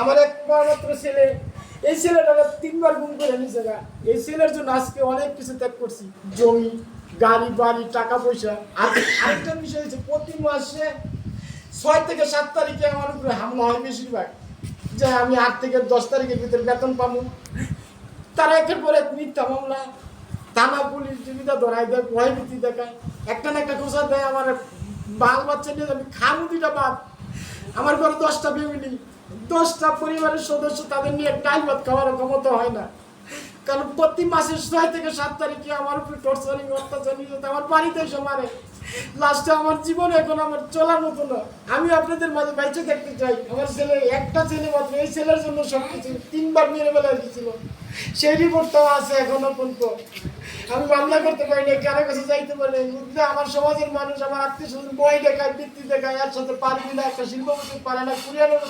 আমার একমাত্র ছেলে, এই ছেলেটা 3বার গুম করে নিছে গা। এই ছেলের জন্য আজকে অনেক কিছু ত্যাগ করছি, জমি, গাড়ি, বাড়ি, টাকা পয়সা। আর আরেকটা বিষয় হচ্ছে প্রতি মাসে 6 থেকে 7 তারিখে আমার উপরে হামলা হয় বেশিরভাগ, যে আমি 8 থেকে 10 তারিখের ভিতরে বেতন পাবো। তারা একের পর এক মিথ্যা মামলা, থানা পুলিশ জীবিকা ধরাই দেয়, ভয়ভীতি দেখায়, একটা না একটা খোঁচা দেয়। আমার বাল বাচ্চা নিয়ে আমি খামু দুটা বাদ। আমার ঘরে 10টা ফ্যামিলি, 10টা পরিবারের সদস্য, তাদের নিয়ে ডাল ভাত খাওয়ার ক্ষমতা হয় না। কারণ প্রতি মাসের 6 থেকে 7 তারিখে আমার উপরে টর্চারিং, অত্যাচার, নির্যাতন আমার বাড়িতে এসে মারে। লাস্টে আমার জীবনে এখন আমার চলার মতো না। আমি আপনাদের মাঝে বাইচে দেখতে চাই। আমার ছেলে, একটা ছেলে মাত্র, এই ছেলের জন্য সবকিছু 3বার মেরে বেলা দিয়েছিল, সেই রিপোর্টটাও আছে এখনো পর্যন্ত। আমি মামলা করতে পারি না, কারো কাছে যাইতে পারি না। আমার সমাজের মানুষ, আমার আত্মীয় স্বজন ভয় দেখায়, বৃত্তি দেখায়, এর সাথে পারবি না, একটা শিল্প করতে পারে না, কুরিয়ারের